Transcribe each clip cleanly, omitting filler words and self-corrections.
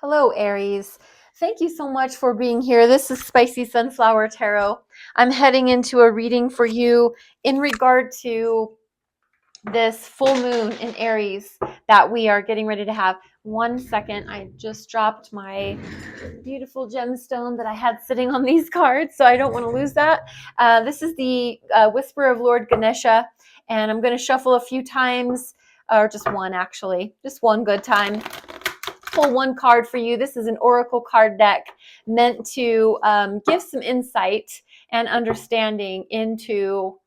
Hello, Aries. Thank you so much for being here. This is Spicy Sunflower Tarot. I'm heading into a reading for you in regard to this full moon in Aries that we are getting ready to have. 1 second, I just dropped my beautiful gemstone that I had sitting on these cards, so I don't want to lose that. This is the Whisper of Lord Ganesha, and I'm going to shuffle a few times, or just one actually, just one good time. Pull one card for you. This is an oracle card deck meant to give some insight and understanding into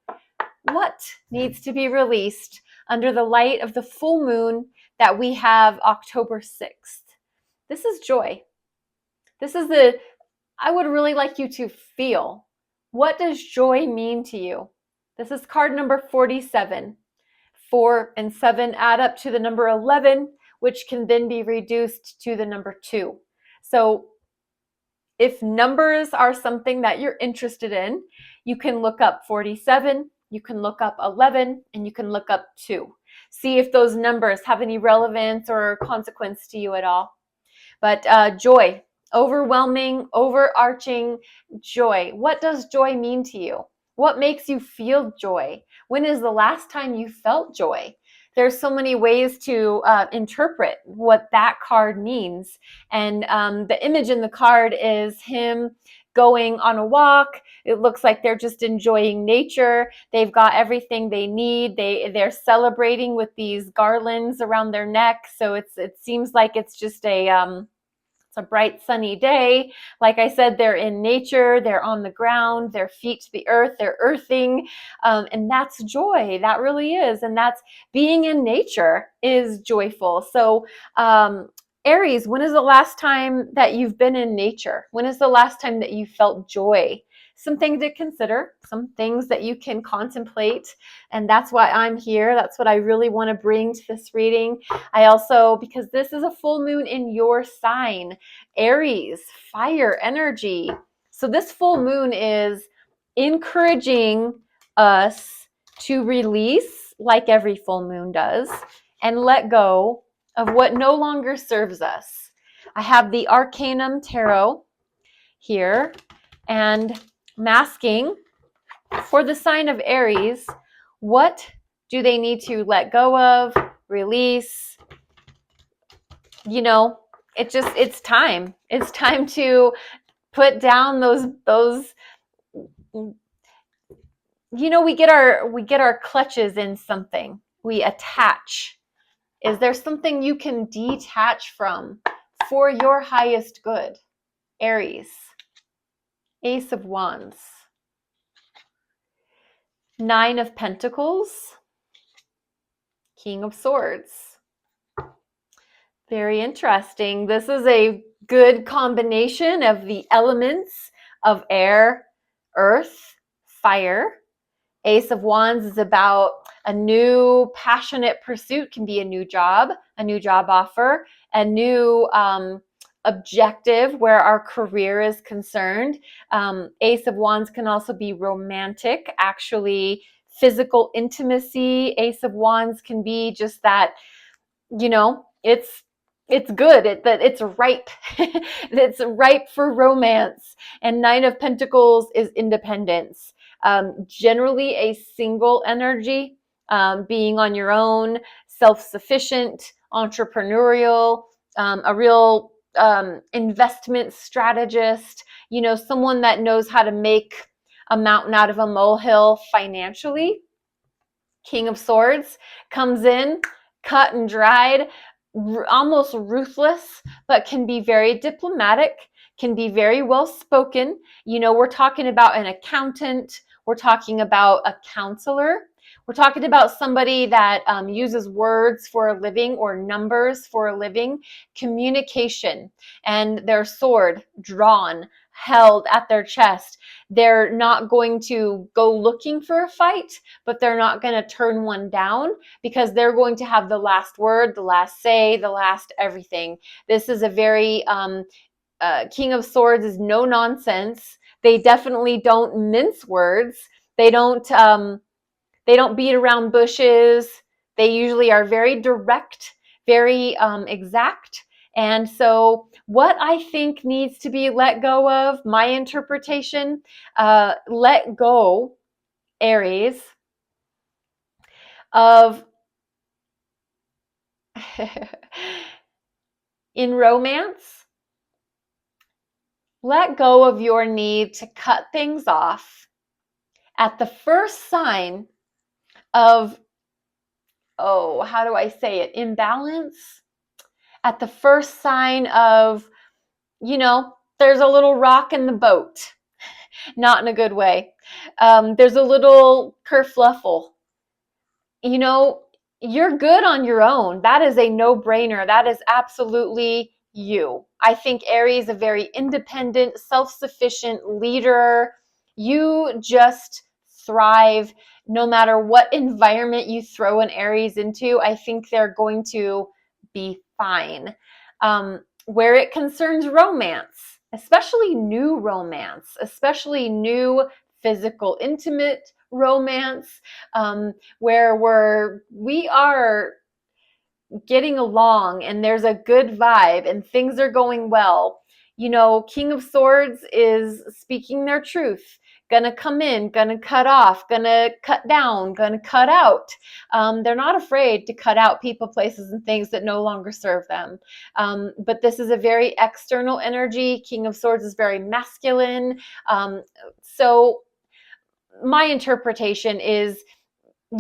what needs to be released under the light of the full moon that we have October 6th. This is joy. This is I would really like you to feel, what does joy mean to you? This is card number 47. 4 and 7 add up to the number 11, which can then be reduced to the number 2. So if numbers are something that you're interested in, you can look up 47, you can look up 11, and you can look up 2. See if those numbers have any relevance or consequence to you at all. But joy, overwhelming, overarching joy. What does joy mean to you? What makes you feel joy? When is the last time you felt joy? There's so many ways to interpret what that card means. And the image in the card is him going on a walk. It looks like they're just enjoying nature. They've got everything they need. They're celebrating with these garlands around their neck. So it seems like it's just it's a bright sunny day. Like I said, they're in nature, they're on the ground, their feet to the earth, they're earthing. And that's joy. That really is. And that's being in nature is joyful. So, Aries, when is the last time that you've been in nature? When is the last time that you felt joy? Something to consider, some things that you can contemplate. And that's why I'm here. That's what I really want to bring to this reading. I also, because this is a full moon in your sign, Aries, fire energy. So this full moon is encouraging us to release, like every full moon does, and let go of what no longer serves us. I have the Arcanum Tarot here, and I'm asking for the sign of Aries, what do they need to let go of, release? You know, it's time. It's time to put down those we get our clutches in something. We attach. Is there something you can detach from for your highest good? Aries. Ace of Wands. 9 of Pentacles. King of Swords. Very interesting. This is a good combination of the elements of air, earth, fire. Ace of Wands is about a new passionate pursuit, can be a new job offer, a new objective where our career is concerned. Ace of Wands can also be romantic, actually physical intimacy. Ace of Wands can be just that, it's good, it's ripe. It's ripe for romance. And 9 of Pentacles is independence. Generally a single energy, being on your own, self-sufficient, entrepreneurial, a real investment strategist, someone that knows how to make a mountain out of a molehill financially. King of Swords comes in, cut and dried, almost ruthless, but can be very diplomatic, can be very well spoken. We're talking about an accountant, we're talking about a counselor, we're talking about somebody that uses words for a living or numbers for a living. Communication, and their sword drawn, held at their chest. They're not going to go looking for a fight, but they're not going to turn one down, because they're going to have the last word, the last say, the last everything. This is a very King of Swords is no nonsense. They definitely don't mince words. They don't beat around bushes. They usually are very direct, very exact, And so what I think needs to be let go of, my interpretation, let go, Aries, of in romance, let go of your need to cut things off at the first sign of, oh, how do I say it? Imbalance. At the first sign of, there's a little rock in the boat, not in a good way. There's a little kerfluffle. You're good on your own. That is a no-brainer. That is absolutely you. I think Aries is a very independent, self-sufficient leader. You just thrive no matter what environment you throw an Aries into. I think they're going to be fine. Where it concerns romance, especially new romance, especially new physical, intimate romance, where we are getting along and there's a good vibe and things are going well. King of Swords is speaking their truth. Gonna come in, gonna cut off, gonna cut down, gonna cut out. They're not afraid to cut out people, places, and things that no longer serve them. But this is a very external energy. King of Swords is very masculine. So my interpretation is,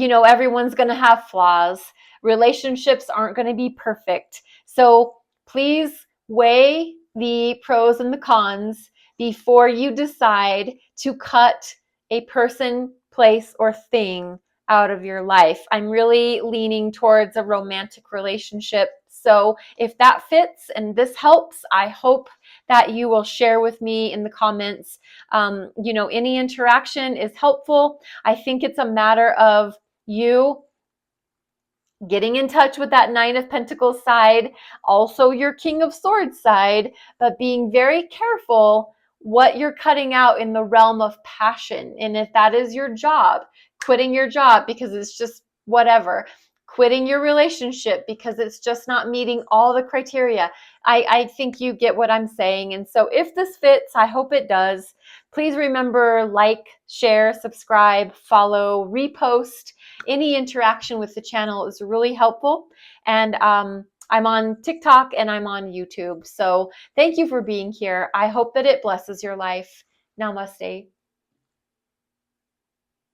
everyone's going to have flaws. Relationships aren't going to be perfect. So please weigh the pros and the cons before you decide to cut a person, place, or thing out of your life. I'm really leaning towards a romantic relationship. So if that fits and this helps, I hope that you will share with me in the comments. Any interaction is helpful. I think it's a matter of you getting in touch with that Nine of Pentacles side, also your King of Swords side, but being very careful what you're cutting out in the realm of passion. And if that is your job, quitting your job because it's just whatever, quitting your relationship because it's just not meeting all the criteria. I think you get what I'm saying. And so if this fits, I hope it does. Please remember, like, share, subscribe, follow, repost. Any interaction with the channel is really helpful. And I'm on TikTok and I'm on YouTube. So thank you for being here. I hope that it blesses your life. Namaste.